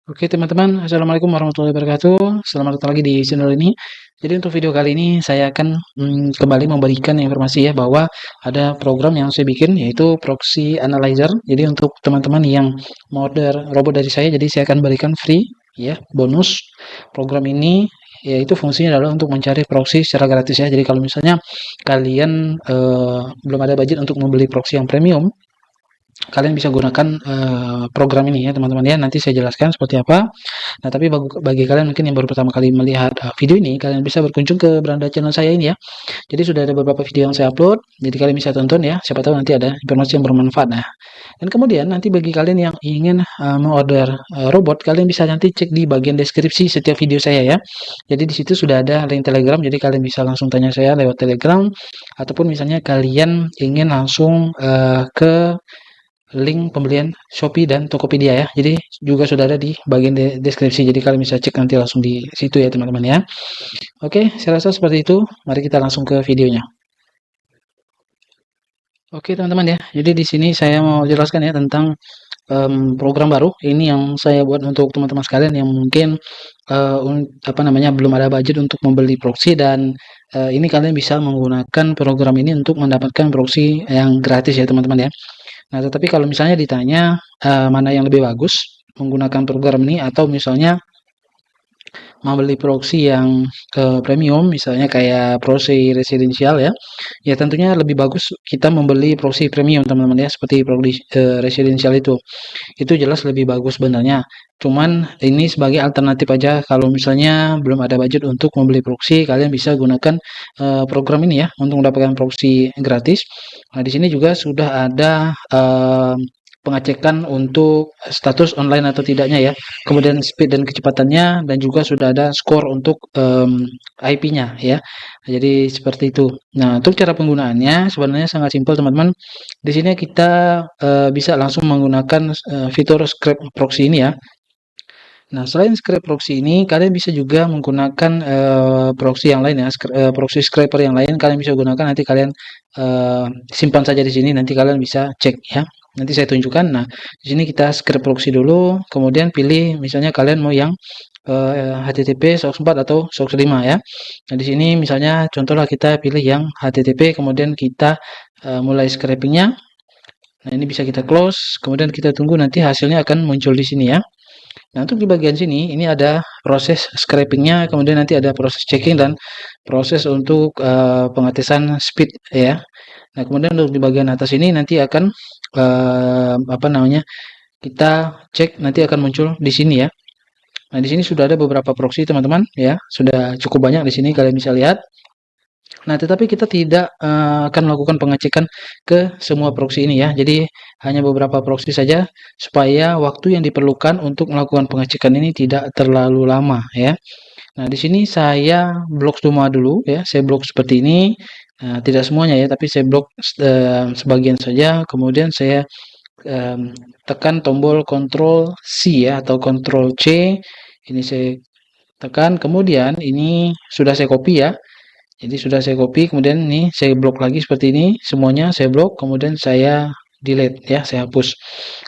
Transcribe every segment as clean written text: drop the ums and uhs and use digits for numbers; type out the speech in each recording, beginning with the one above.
Oke teman-teman, assalamualaikum warahmatullahi wabarakatuh. Selamat datang lagi di channel ini. Jadi untuk video kali ini saya akan kembali memberikan informasi ya bahwa ada program yang saya bikin yaitu Proxy Analyzer. Jadi untuk teman-teman yang mau order robot dari saya, jadi saya akan berikan free ya bonus program ini, yaitu fungsinya adalah untuk mencari proxy secara gratis ya. Jadi kalau misalnya kalian belum ada budget untuk membeli proxy yang premium, kalian bisa gunakan program ini ya teman-teman ya. Nanti saya jelaskan seperti apa. Nah, tapi bagi kalian mungkin yang baru pertama kali melihat video ini, kalian bisa berkunjung ke beranda channel saya ini ya. Jadi sudah ada beberapa video yang saya upload, jadi kalian bisa tonton ya. Siapa tahu nanti ada informasi yang bermanfaat. Nah, dan kemudian nanti bagi kalian yang ingin mengorder robot, kalian bisa nanti cek di bagian deskripsi setiap video saya ya. Jadi di situ sudah ada link Telegram, jadi kalian bisa langsung tanya saya lewat Telegram, ataupun misalnya kalian ingin langsung ke link pembelian Shopee dan Tokopedia ya. Jadi juga sudah ada di bagian deskripsi. Jadi kalian bisa cek nanti langsung di situ ya teman-teman ya. Oke, saya rasa seperti itu. Mari kita langsung ke videonya. Oke teman-teman ya. Jadi di sini saya mau jelaskan ya tentang program baru. Ini yang saya buat untuk teman-teman sekalian yang mungkin apa namanya belum ada budget untuk membeli proxy, dan ini kalian bisa menggunakan program ini untuk mendapatkan proxy yang gratis ya teman-teman ya. Nah, tetapi kalau misalnya ditanya, mana yang lebih bagus, menggunakan program ini atau misalnya membeli proxy yang, premium, misalnya kayak proxy residensial ya, ya tentunya lebih bagus kita membeli proxy premium teman-teman ya, seperti residensial itu. Itu jelas lebih bagus sebenarnya. Cuman ini sebagai alternatif aja kalau misalnya belum ada budget untuk membeli proxy, kalian bisa gunakan, program ini ya, untuk mendapatkan proxy gratis. Nah, di sini juga sudah ada, pengecekan untuk status online atau tidaknya ya, kemudian speed dan kecepatannya, dan juga sudah ada skor untuk, IP-nya ya. Jadi seperti itu. Nah, untuk cara penggunaannya sebenarnya sangat simpel teman-teman. Di sini kita bisa langsung menggunakan fitur scrap proxy ini ya. Nah, selain scrap proxy ini, kalian bisa juga menggunakan proxy yang lain ya, proxy scraper yang lain kalian bisa gunakan. Nanti kalian simpan saja di sini, nanti kalian bisa cek ya. Nanti saya tunjukkan. Nah, di sini kita scrap proxy dulu, kemudian pilih misalnya kalian mau yang HTTP SOX 4 atau SOX 5 ya. Nah, di sini misalnya contohlah kita pilih yang HTTP, kemudian kita mulai scrapingnya. Nah, ini bisa kita close, kemudian kita tunggu nanti hasilnya akan muncul di sini ya. Nah, untuk di bagian sini, ini ada proses scrapingnya, kemudian nanti ada proses checking dan proses untuk pengetesan speed ya. Nah, kemudian untuk di bagian atas ini nanti akan apa namanya, kita cek nanti akan muncul di sini ya. Nah, di sini sudah ada beberapa proxy teman-teman ya, sudah cukup banyak di sini kalian bisa lihat. Nah, tetapi kita tidak akan melakukan pengecekan ke semua proxy ini ya. Jadi hanya beberapa proxy saja supaya waktu yang diperlukan untuk melakukan pengecekan ini tidak terlalu lama ya. Nah, di sini saya blok semua dulu ya. Saya blok seperti ini. Tidak semuanya ya, tapi saya blok sebagian saja. Kemudian saya tekan tombol Ctrl C ya atau Ctrl C. Ini saya tekan. Kemudian ini sudah saya copy ya. Jadi sudah saya copy, kemudian ini saya blok lagi seperti ini, semuanya saya blok, kemudian saya delete ya, saya hapus.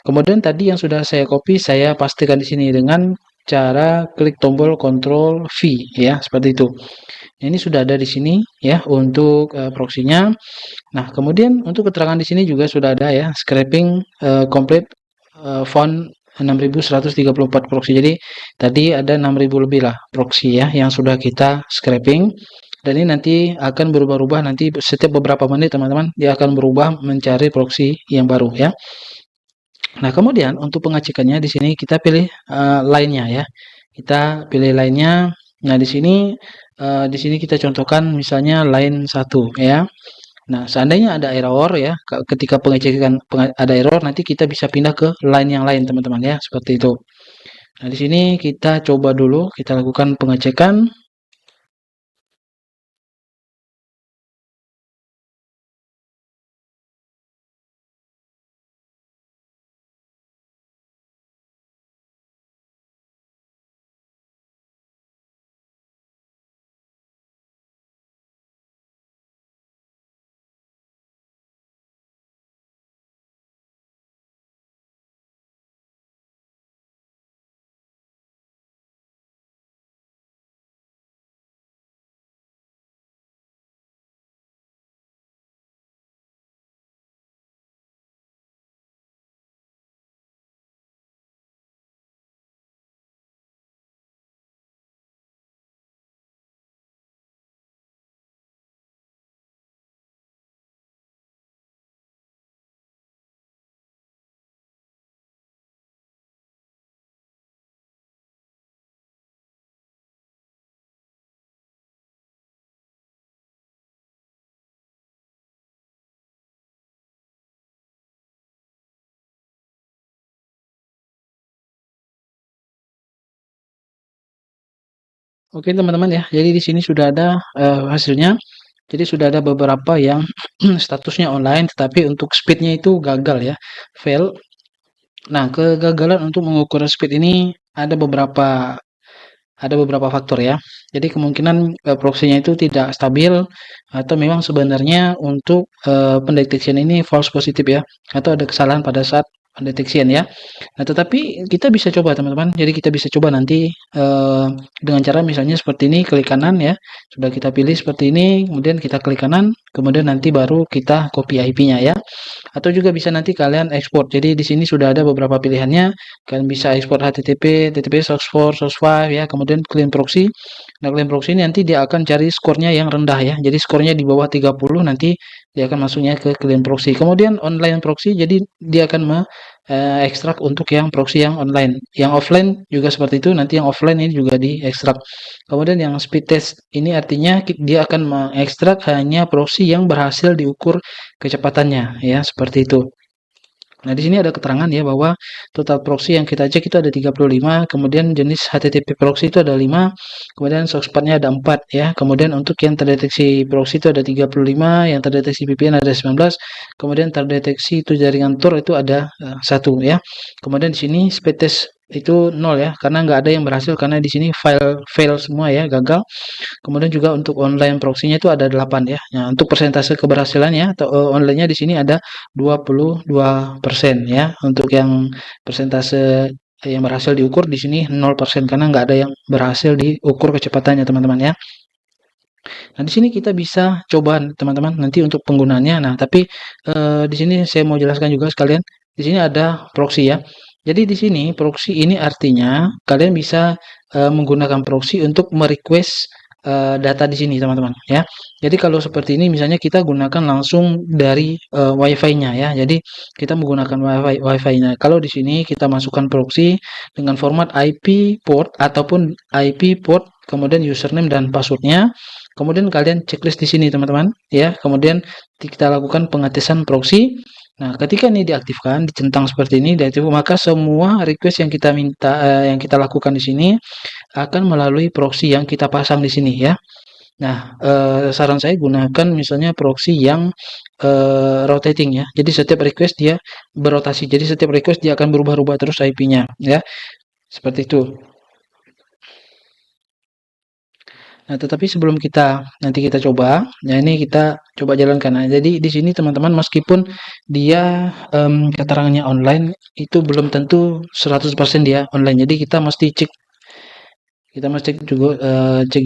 Kemudian tadi yang sudah saya copy, saya pastikan di sini dengan cara klik tombol Ctrl V ya, seperti itu. Ini sudah ada di sini ya untuk proxy-nya. Nah, kemudian untuk keterangan di sini juga sudah ada ya, scraping complete found 6.134 proxy. Jadi tadi ada 6.000 lebih lah proxy ya yang sudah kita scraping. Dan ini nanti akan berubah-ubah, nanti setiap beberapa menit teman-teman dia akan berubah mencari proxy yang baru ya. Nah, kemudian untuk pengecekannya di sini kita pilih line-nya ya. Kita pilih line-nya. Nah, di sini kita contohkan misalnya line 1 ya. Nah, seandainya ada error ya, ketika pengecekan ada error, nanti kita bisa pindah ke line yang lain teman-teman ya, seperti itu. Nah, di sini kita coba dulu, kita lakukan pengecekan. Oke teman-teman ya, jadi di sini sudah ada hasilnya. Jadi sudah ada beberapa yang statusnya online, tetapi untuk speednya itu gagal ya, fail. Nah, kegagalan untuk mengukur speed ini ada beberapa faktor ya. Jadi kemungkinan proksinya itu tidak stabil atau memang sebenarnya untuk pendeteksian ini false positif ya, atau ada kesalahan pada saat pendeteksian ya. Nah, tetapi kita bisa coba teman-teman. Jadi kita bisa coba nanti dengan cara misalnya seperti ini, klik kanan ya. Sudah kita pilih seperti ini, kemudian kita klik kanan, kemudian nanti baru kita copy IP-nya ya. Atau juga bisa nanti kalian ekspor. Jadi di sini sudah ada beberapa pilihannya. Kalian bisa ekspor HTTP, HTTP source 4, source 5 ya, kemudian clean proxy. Nah, clean proxy ini nanti dia akan cari skornya yang rendah ya. Jadi skornya di bawah 30 nanti dia akan masuknya ke clean proxy. Kemudian online proxy, jadi dia akan ekstrak untuk yang proxy yang online. Yang offline juga seperti itu, nanti yang offline ini juga diekstrak. Kemudian yang speed test ini artinya dia akan mengekstrak hanya proxy yang berhasil diukur kecepatannya ya, seperti itu. Nah, di sini ada keterangan ya bahwa total proxy yang kita cek itu ada 35, kemudian jenis HTTP proxy itu ada 5, kemudian source-path-nya ada 4 ya. Kemudian untuk yang terdeteksi proxy itu ada 35, yang terdeteksi VPN ada 19, kemudian terdeteksi itu jaringan Tor itu ada 1 ya. Kemudian di sini speed test itu 0 ya, karena nggak ada yang berhasil karena di sini file fail semua ya, gagal. Kemudian juga untuk online proxy-nya itu ada 8 ya. Nah, untuk persentase keberhasilannya atau online-nya di sini ada 22% ya. Untuk yang persentase yang berhasil diukur di sini 0% karena nggak ada yang berhasil diukur kecepatannya teman-teman ya. Nah, di sini kita bisa coba teman-teman nanti untuk penggunaannya. Nah, tapi di sini saya mau jelaskan juga sekalian. Di sini ada proxy ya. Jadi di sini proxy ini artinya kalian bisa menggunakan proxy untuk merequest data di sini teman-teman ya. Jadi kalau seperti ini misalnya kita gunakan langsung dari WiFi-nya ya. Jadi kita menggunakan WiFi-nya. Kalau di sini kita masukkan proxy dengan format IP port ataupun IP port kemudian username dan passwordnya. Kemudian kalian checklist di sini teman-teman ya. Kemudian kita lakukan pengetesan proxy. Nah, ketika ini diaktifkan, dicentang seperti ini, maka semua request yang kita minta, yang kita lakukan di sini akan melalui proxy yang kita pasang di sini ya. Nah, saran saya gunakan misalnya proxy yang rotating ya. Jadi setiap request dia berotasi. Jadi setiap request dia akan berubah-ubah terus IP-nya ya. Seperti itu. Nah, tetapi sebelum nanti kita coba, nah ini kita coba jalankan. Nah, jadi di sini teman-teman meskipun dia keterangannya online itu belum tentu 100% dia online. Jadi kita mesti cek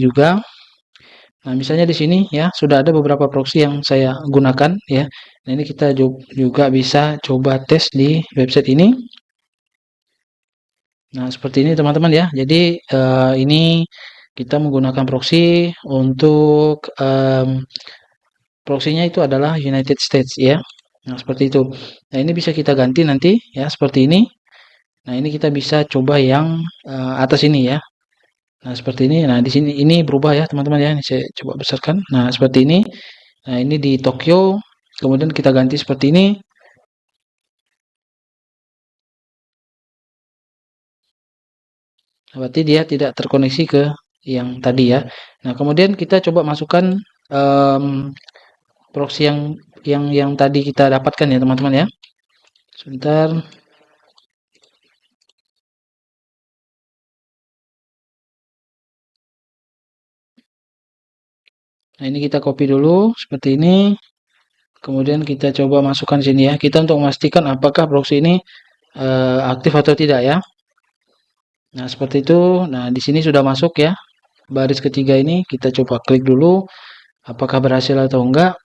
juga. Nah, misalnya di sini ya sudah ada beberapa proxy yang saya gunakan ya. Nah, ini kita juga bisa coba tes di website ini. Nah, seperti ini teman-teman ya. Jadi ini kita menggunakan proxy untuk proxy-nya itu adalah United States ya. Nah, seperti itu. Nah, ini bisa kita ganti nanti ya seperti ini. Nah, ini kita bisa coba yang atas ini ya. Nah, seperti ini. Nah, di sini ini berubah ya, teman-teman ya. Ini saya coba besarkan. Nah, seperti ini. Nah, ini di Tokyo. Kemudian kita ganti seperti ini. Berarti dia tidak terkoneksi ke yang tadi ya. Nah, kemudian kita coba masukkan proxy yang tadi kita dapatkan ya, teman-teman ya. Sebentar. Nah, ini kita copy dulu seperti ini. Kemudian kita coba masukkan sini ya. Kita untuk memastikan apakah proxy ini aktif atau tidak ya. Nah, seperti itu. Nah, di sini sudah masuk ya. Baris ketiga ini kita coba klik dulu apakah berhasil atau enggak.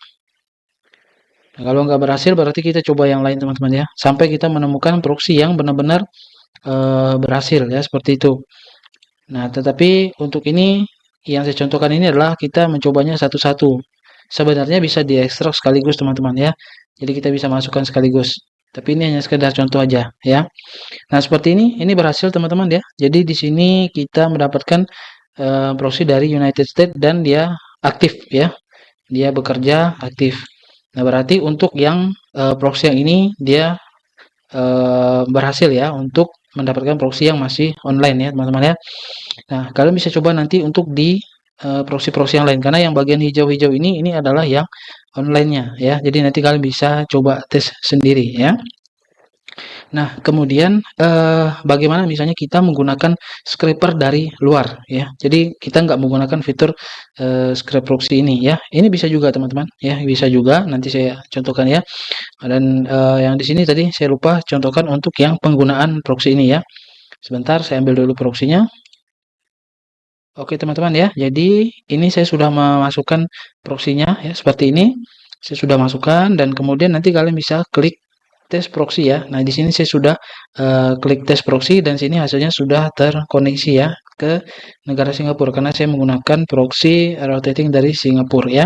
Nah, kalau enggak berhasil berarti kita coba yang lain teman-teman ya. Sampai kita menemukan proxy yang benar-benar berhasil ya, seperti itu. Nah, tetapi untuk ini yang saya contohkan ini adalah kita mencobanya satu-satu. Sebenarnya bisa diekstrak sekaligus teman-teman ya. Jadi kita bisa masukkan sekaligus. Tapi ini hanya sekedar contoh aja ya. Nah, seperti ini berhasil teman-teman ya. Jadi di sini kita mendapatkan proxy dari United States dan dia aktif ya. Dia bekerja aktif. Nah, berarti untuk yang proxy yang ini dia berhasil ya untuk mendapatkan proxy yang masih online ya teman-teman ya. Nah, kalian bisa coba nanti untuk di proxy-proxy yang lain karena yang bagian hijau-hijau ini adalah yang online-nya ya. Jadi nanti kalian bisa coba tes sendiri ya. Nah, kemudian bagaimana misalnya kita menggunakan scraper dari luar ya. Jadi kita nggak menggunakan fitur scrap proxy ini ya. Ini bisa juga teman-teman ya, bisa juga. Nanti saya contohkan ya. Dan yang di sini tadi saya lupa contohkan untuk yang penggunaan proxy ini ya. Sebentar, saya ambil dulu proxy-nya. Oke teman-teman ya, jadi ini saya sudah memasukkan proxy-nya ya, seperti ini. Saya sudah masukkan dan kemudian nanti kalian bisa klik tes proxy ya. Nah, di sini saya sudah klik tes proxy dan sini hasilnya sudah terkoneksi ya ke negara Singapura karena saya menggunakan proxy rotating dari Singapura ya.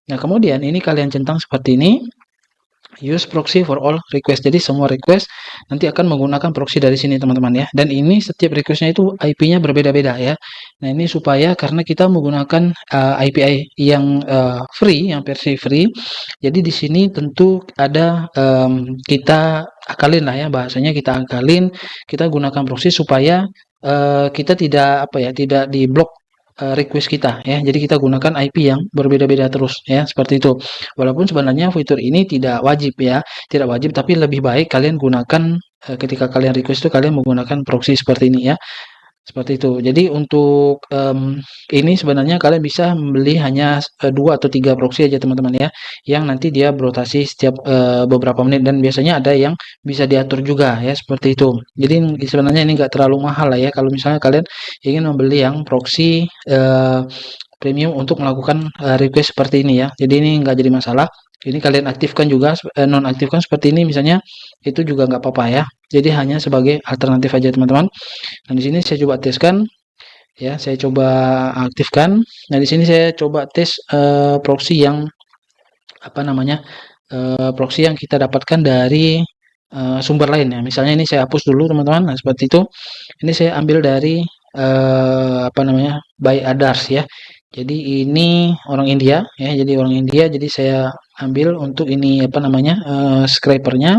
Nah, kemudian ini kalian centang seperti ini. Use proxy for all request. Jadi semua request nanti akan menggunakan proxy dari sini teman-teman ya. Dan ini setiap requestnya itu IP-nya berbeda-beda ya. Nah ini supaya karena kita menggunakan API yang free, yang versi free. Jadi di sini tentu ada kita akalin lah ya, bahasanya kita akalin, kita gunakan proxy supaya kita tidak apa ya, tidak diblok request kita ya. Jadi kita gunakan IP yang berbeda-beda terus ya, seperti itu. Walaupun sebenarnya fitur ini tidak wajib ya, tidak wajib tapi lebih baik kalian gunakan ketika kalian request itu kalian menggunakan proxy seperti ini ya. Seperti itu. Jadi untuk ini sebenarnya kalian bisa membeli hanya 2 atau 3 proxy aja teman-teman ya, yang nanti dia berotasi setiap beberapa menit dan biasanya ada yang bisa diatur juga ya, seperti itu. Jadi sebenarnya ini enggak terlalu mahal lah ya kalau misalnya kalian ingin membeli yang proxy premium untuk melakukan request seperti ini ya. Jadi ini enggak jadi masalah. Ini kalian aktifkan juga, nonaktifkan seperti ini misalnya, itu juga nggak apa-apa ya. Jadi hanya sebagai alternatif aja teman-teman. Nah, di sini saya coba teskan ya, saya coba aktifkan. Nah, di sini saya coba tes proxy yang apa namanya? Proxy yang kita dapatkan dari sumber lain ya. Misalnya ini saya hapus dulu teman-teman. Nah, seperti itu. Ini saya ambil dari apa namanya? By others ya. Jadi ini orang India ya. Jadi orang India. Jadi saya ambil untuk ini apa namanya? Scrapernya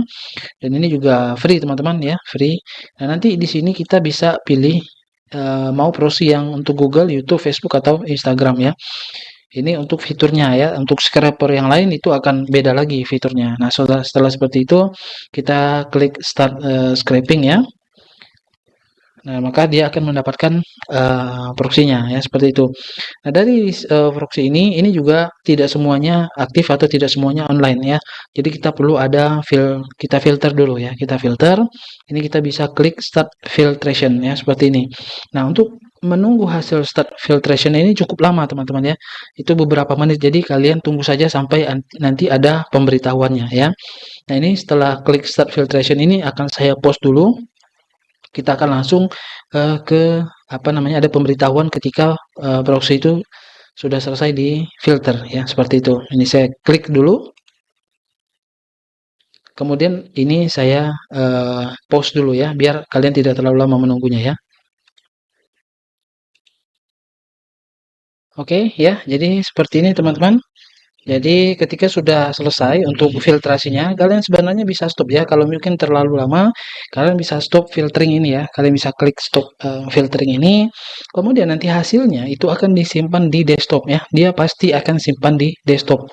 dan ini juga free teman-teman ya, free. Nah, nanti di sini kita bisa pilih mau proxy yang untuk Google, YouTube, Facebook atau Instagram ya. Ini untuk fiturnya ya. Untuk scraper yang lain itu akan beda lagi fiturnya. Nah, setelah seperti itu kita klik start scraping ya. Nah, maka dia akan mendapatkan proxy-nya ya, seperti itu. Nah, dari proxy ini juga tidak semuanya aktif atau tidak semuanya online ya. Jadi kita perlu ada kita filter dulu ya. Kita filter. Ini kita bisa klik start filtration ya, seperti ini. Nah, untuk menunggu hasil start filtration ini cukup lama teman-teman ya. Itu beberapa menit. Jadi kalian tunggu saja sampai nanti ada pemberitahuannya ya. Nah, ini setelah klik start filtration ini akan saya post dulu. Kita akan langsung ke apa namanya, ada pemberitahuan ketika proxy itu sudah selesai di filter ya, seperti itu. Ini saya klik dulu. Kemudian ini saya pause dulu ya, biar kalian tidak terlalu lama menunggunya ya. Oke ya, jadi seperti ini teman-teman. Jadi ketika sudah selesai untuk filtrasinya, kalian sebenarnya bisa stop ya. Kalau mungkin terlalu lama, kalian bisa stop filtering ini ya. Kalian bisa klik stop filtering ini. Kemudian nanti hasilnya itu akan disimpan di desktop ya. Dia pasti akan simpan di desktop.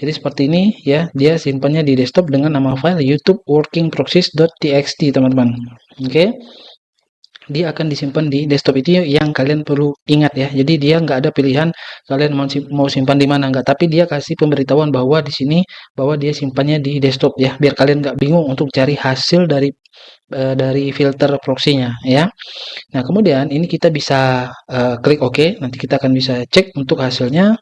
Jadi seperti ini ya, dia simpannya di desktop dengan nama file YouTube working proxies.txt teman-teman. Oke. Dia akan disimpan di desktop, itu yang kalian perlu ingat ya. Jadi dia nggak ada pilihan kalian mau simpan di mana nggak, tapi dia kasih pemberitahuan bahwa di sini bahwa dia simpannya di desktop ya, biar kalian nggak bingung untuk cari hasil dari filter proxy-nya ya. Nah, kemudian ini kita bisa klik OK. Nanti kita akan bisa cek untuk hasilnya.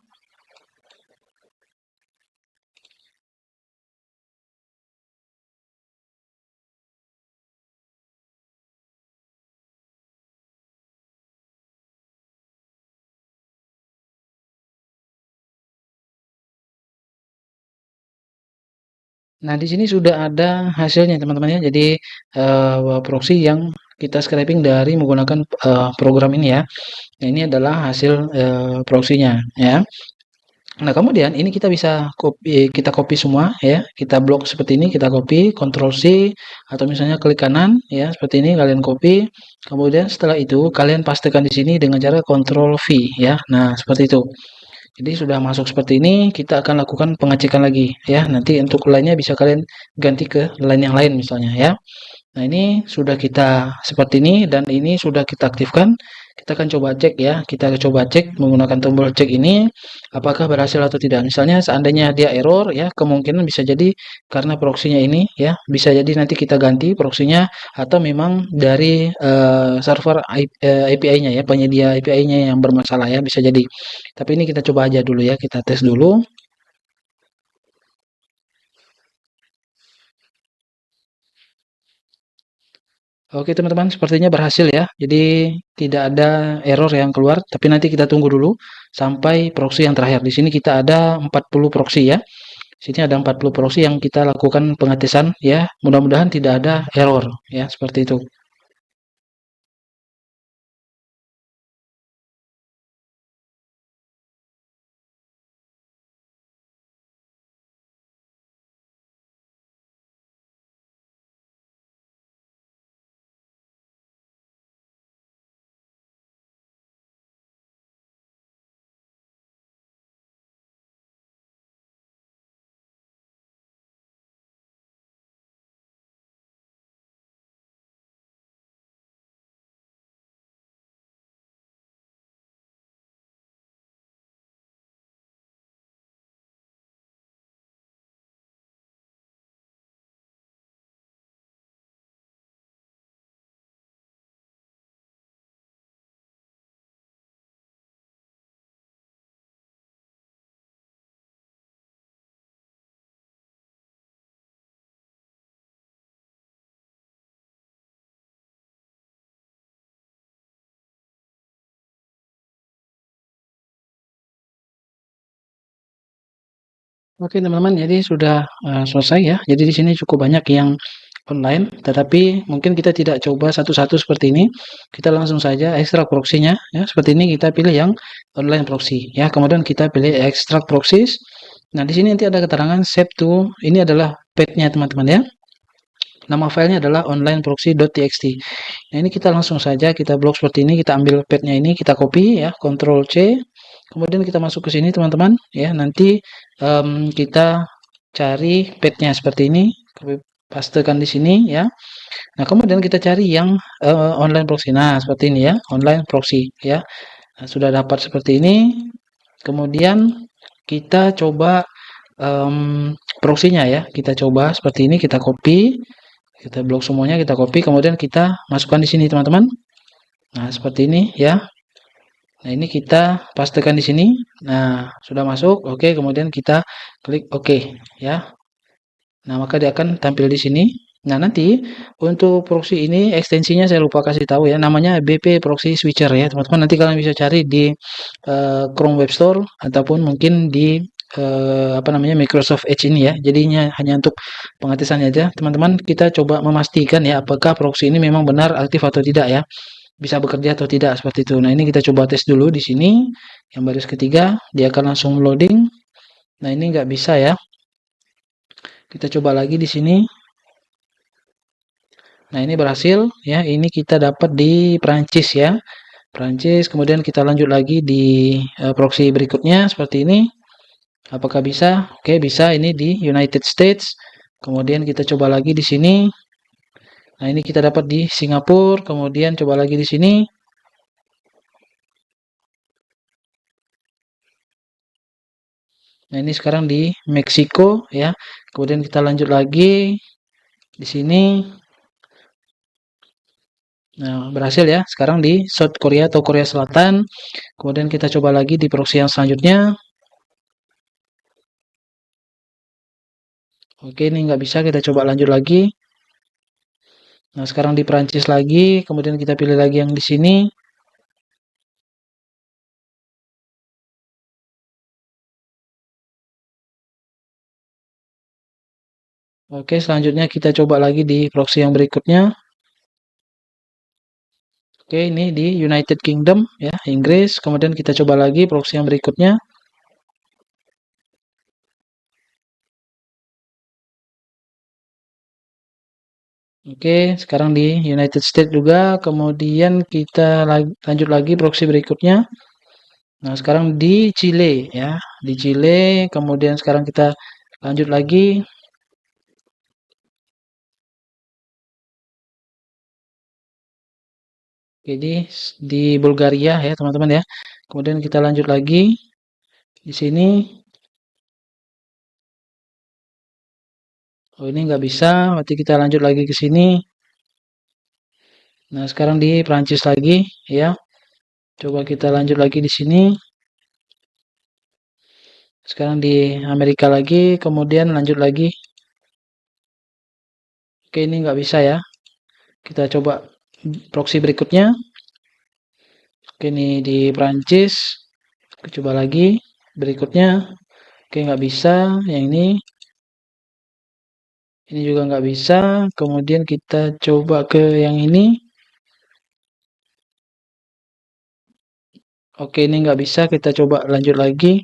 Nah, di sini sudah ada hasilnya teman-teman ya. Jadi proxy yang kita scraping dari menggunakan program ini ya. Nah, ini adalah hasil proxy-nya ya. Nah, kemudian ini kita bisa copy semua ya. Kita blok seperti ini, kita copy, Ctrl C atau misalnya klik kanan ya, seperti ini kalian copy. Kemudian setelah itu kalian pastekan di sini dengan cara Ctrl V ya. Nah, seperti itu. Jadi sudah masuk seperti ini, kita akan lakukan pengecekan lagi ya. Nanti untuk line-nya bisa kalian ganti ke line yang lain misalnya ya. Nah, ini sudah kita seperti ini dan ini sudah kita aktifkan. Kita akan coba cek ya. Kita coba cek menggunakan tombol cek ini apakah berhasil atau tidak. Misalnya seandainya dia error ya, kemungkinan bisa jadi karena proksinya ini ya, bisa jadi nanti kita ganti proksinya atau memang dari server API-nya ya, penyedia API-nya yang bermasalah ya, bisa jadi. Tapi ini kita coba aja dulu ya, kita tes dulu. Oke teman-teman, sepertinya berhasil ya. Jadi tidak ada error yang keluar, tapi nanti kita tunggu dulu sampai proxy yang terakhir. Di sini kita ada 40 proxy ya. Di sini ada 40 proxy yang kita lakukan pengetesan ya. Mudah-mudahan tidak ada error ya, seperti itu. Oke teman-teman, jadi sudah selesai ya. Jadi di sini cukup banyak yang online, tetapi mungkin kita tidak coba satu-satu seperti ini. Kita langsung saja ekstrak proxinya ya. Seperti ini kita pilih yang online proxy ya. Kemudian kita pilih ekstrak proxies. Nah, di sini nanti ada keterangan save to, ini adalah path-nya teman-teman ya. Nama filenya adalah onlineproxy.txt. Nah, ini kita langsung saja kita blok seperti ini, kita ambil path-nya ini, kita copy ya, Ctrl C. Kemudian kita masuk ke sini teman-teman ya. Nanti kita cari path-nya seperti ini, pastekan di sini ya. Nah, kemudian kita cari yang online proxy. Nah, seperti ini ya, online proxy ya. Nah, sudah dapat seperti ini. Kemudian kita coba proxy-nya ya. Kita coba seperti ini, kita copy, kita blok semuanya, kita copy, kemudian kita masukkan di sini teman-teman. Nah, seperti ini ya. Nah, ini kita pastekan di sini. Nah, sudah masuk. Oke, kemudian kita klik oke ya. Nah, maka dia akan tampil di sini. Nah, nanti untuk proxy ini ekstensinya saya lupa kasih tahu ya. Namanya BP Proxy Switcher ya, teman-teman. Nanti kalian bisa cari di Chrome Web Store ataupun mungkin di apa namanya Microsoft Edge ini ya. Jadinya hanya untuk pengetesan aja. Teman-teman, kita coba memastikan ya apakah proxy ini memang benar aktif atau tidak ya. Bisa bekerja atau tidak seperti itu. Nah, ini kita coba tes dulu di sini. Yang baris ketiga, dia akan langsung loading. Nah, ini nggak bisa ya. Kita coba lagi di sini. Nah, ini berhasil ya. Ini kita dapat di Prancis ya. Prancis, kemudian kita lanjut lagi di proxy berikutnya seperti ini. Apakah bisa? Oke, bisa. Ini di United States. Kemudian kita coba lagi di sini. Nah, ini kita dapat di Singapura. Kemudian coba lagi di sini. Nah, ini sekarang di Meksiko ya. Kemudian kita lanjut lagi di sini. Nah, berhasil ya. Sekarang di South Korea atau Korea Selatan. Kemudian kita coba lagi di proxy yang selanjutnya. Oke, ini nggak bisa. Kita coba lanjut lagi. Nah, sekarang di Perancis lagi. Kemudian kita pilih lagi yang di sini. Oke, selanjutnya kita coba lagi di proxy yang berikutnya. Oke, ini di United Kingdom ya, Inggris. Kemudian kita coba lagi proxy yang berikutnya. Oke, sekarang di United States juga, kemudian kita lanjut lagi proxy berikutnya. Nah, sekarang di Chile ya, di Chile, kemudian sekarang kita lanjut lagi. Jadi di Bulgaria ya, teman-teman ya. Kemudian kita lanjut lagi di sini. Oh, ini nggak bisa, berarti kita lanjut lagi ke sini. Nah, sekarang di Prancis lagi ya. Coba kita lanjut lagi di sini. Sekarang di Amerika lagi, kemudian lanjut lagi. Oke, ini nggak bisa ya. Kita coba proxy berikutnya. Oke, ini di Prancis. Coba lagi. Berikutnya. Oke, nggak bisa. Yang ini juga nggak bisa. Kemudian kita coba ke yang ini. Oke, ini nggak bisa. Kita coba lanjut lagi.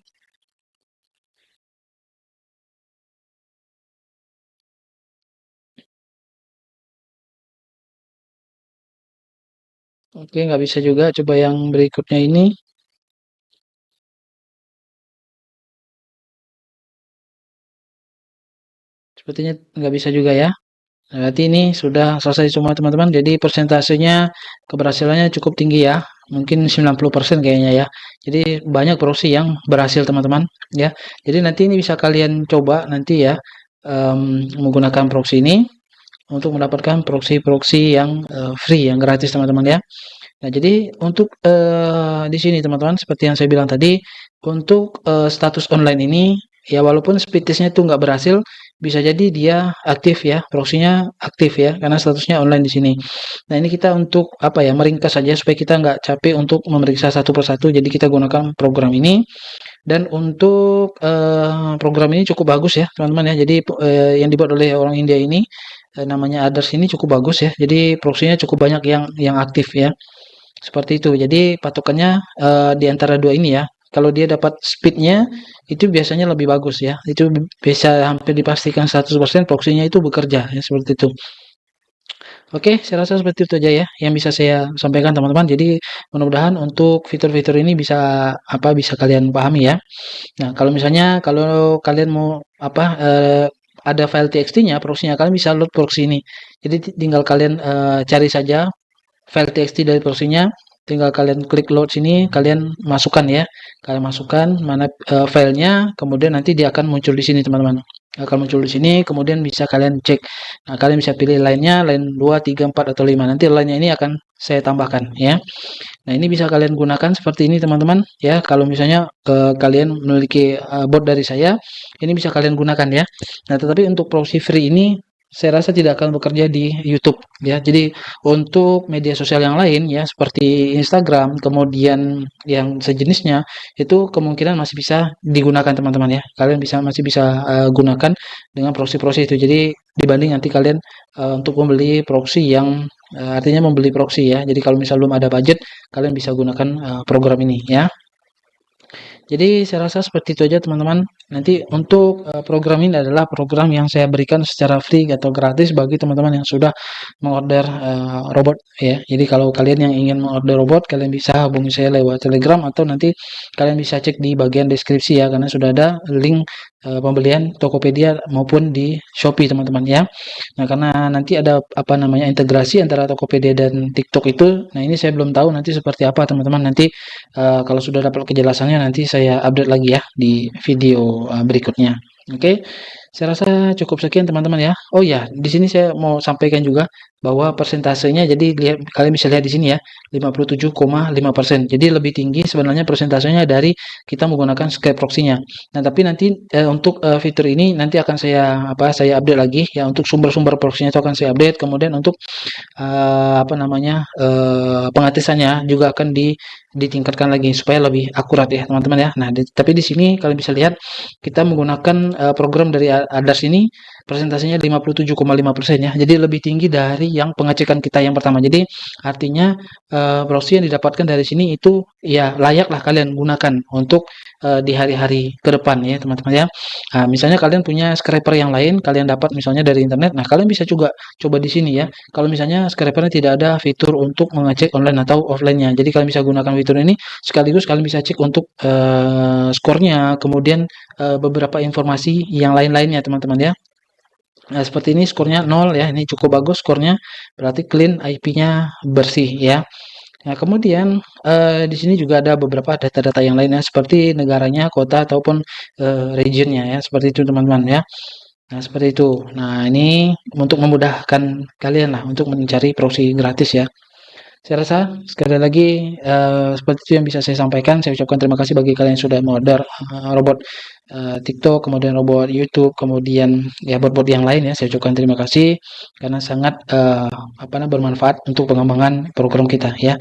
Oke, nggak bisa juga. Coba yang berikutnya ini. Sepertinya nggak bisa juga ya. Nah, berarti ini sudah selesai semua teman-teman. Jadi persentasenya keberhasilannya cukup tinggi ya. Mungkin 90% kayaknya ya. Jadi banyak proxy yang berhasil teman-teman ya. Jadi nanti ini bisa kalian coba nanti ya, menggunakan proxy ini untuk mendapatkan proxy-proxy yang free, yang gratis teman-teman ya. Nah, jadi untuk di sini teman-teman seperti yang saya bilang tadi, untuk status online ini ya walaupun speed test-nya itu nggak berhasil, bisa jadi dia aktif ya, proxy-nya aktif ya karena statusnya online di sini. Nah, ini kita untuk apa ya, meringkas saja supaya kita nggak capek untuk memeriksa satu persatu. Jadi kita gunakan program ini dan untuk program ini cukup bagus ya, teman-teman ya. Jadi yang dibuat oleh orang India ini namanya Others ini cukup bagus ya. Jadi proxy-nya cukup banyak yang aktif ya. Seperti itu. Jadi patokannya di antara dua ini ya. Kalau dia dapat speednya itu biasanya lebih bagus ya. Itu bisa hampir dipastikan 100% proxy-nya itu bekerja ya seperti itu. Oke, saya rasa seperti itu aja ya yang bisa saya sampaikan teman-teman. Jadi mudah-mudahan untuk fitur-fitur ini bisa kalian pahami ya. Nah, kalau misalnya kalau kalian mau ada file TXT-nya, proxy-nya kalian bisa load proxy ini. Jadi tinggal kalian cari saja file TXT dari proxy-nya, tinggal kalian klik load sini, kalian masukkan ya. Kalian masukkan mana filenya, kemudian nanti dia akan muncul di sini teman-teman. Akan muncul di sini, kemudian bisa kalian cek. Nah, kalian bisa pilih line-nya, line 2, 3, 4, atau 5. Nanti line-nya ini akan saya tambahkan ya. Nah, ini bisa kalian gunakan seperti ini teman-teman ya. Kalau misalnya kalian memiliki bot dari saya, ini bisa kalian gunakan ya. Nah, tetapi untuk proxy free ini saya rasa tidak akan bekerja di YouTube ya. Jadi untuk media sosial yang lain ya seperti Instagram, kemudian yang sejenisnya itu kemungkinan masih bisa digunakan teman-teman ya. Kalian masih bisa gunakan dengan proxy-proxy itu. Jadi dibanding nanti kalian untuk membeli proxy yang artinya membeli proxy ya. Jadi kalau misal belum ada budget, kalian bisa gunakan program ini ya. Jadi saya rasa seperti itu aja teman-teman. Nanti untuk program ini adalah program yang saya berikan secara free atau gratis bagi teman-teman yang sudah mengorder robot ya. Jadi kalau kalian yang ingin mengorder robot, kalian bisa hubungi saya lewat Telegram atau nanti kalian bisa cek di bagian deskripsi ya karena sudah ada link pembelian Tokopedia maupun di Shopee teman-teman ya. Nah, karena nanti ada apa namanya integrasi antara Tokopedia dan TikTok itu. Nah, ini saya belum tahu nanti seperti apa teman-teman. Nanti kalau sudah dapat kejelasannya nanti saya update lagi ya di video berikutnya. Oke, saya rasa cukup sekian teman-teman ya. Oh ya, di sini saya mau sampaikan juga bahwa persentasenya jadi kalian bisa lihat di sini ya 57,5%. Jadi lebih tinggi sebenarnya persentasenya dari kita menggunakan Skype proxy-nya. Nah, tapi nanti untuk fitur ini nanti akan saya update lagi ya untuk sumber-sumber proxy-nya itu akan saya update. Kemudian untuk pengetesannya juga akan ditingkatkan lagi supaya lebih akurat ya teman-teman ya. Nah, tapi di sini kalian bisa lihat kita menggunakan program dari Adas ini persentasenya 57,5% ya. Jadi lebih tinggi dari yang pengecekan kita yang pertama. Jadi artinya proxy yang didapatkan dari sini itu ya layaklah kalian gunakan untuk di hari-hari ke depan ya teman-teman ya. Nah, misalnya kalian punya scraper yang lain, kalian dapat misalnya dari internet. Nah, kalian bisa juga coba di sini ya. Kalau misalnya scrapernya tidak ada fitur untuk mengecek online atau offline-nya. Jadi kalian bisa gunakan fitur ini sekaligus kalian bisa cek untuk skornya, kemudian beberapa informasi yang lain-lainnya teman-teman ya. Nah, seperti ini skornya 0 ya. Ini cukup bagus skornya. Berarti clean IP-nya bersih ya. Nah, kemudian di sini juga ada beberapa data-data yang lainnya seperti negaranya, kota ataupun regionnya ya. Seperti itu teman-teman ya. Nah, seperti itu. Nah, ini untuk memudahkan kalian lah untuk mencari proxy gratis ya. Saya rasa sekali lagi seperti itu yang bisa saya sampaikan. Saya ucapkan terima kasih bagi kalian yang sudah mengorder robot TikTok, kemudian robot YouTube, kemudian ya bot-bot yang lain ya. Saya ucapkan terima kasih karena sangat bermanfaat untuk pengembangan program kita ya.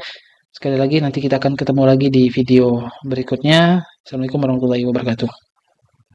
Sekali lagi nanti kita akan ketemu lagi di video berikutnya. Assalamualaikum warahmatullahi wabarakatuh.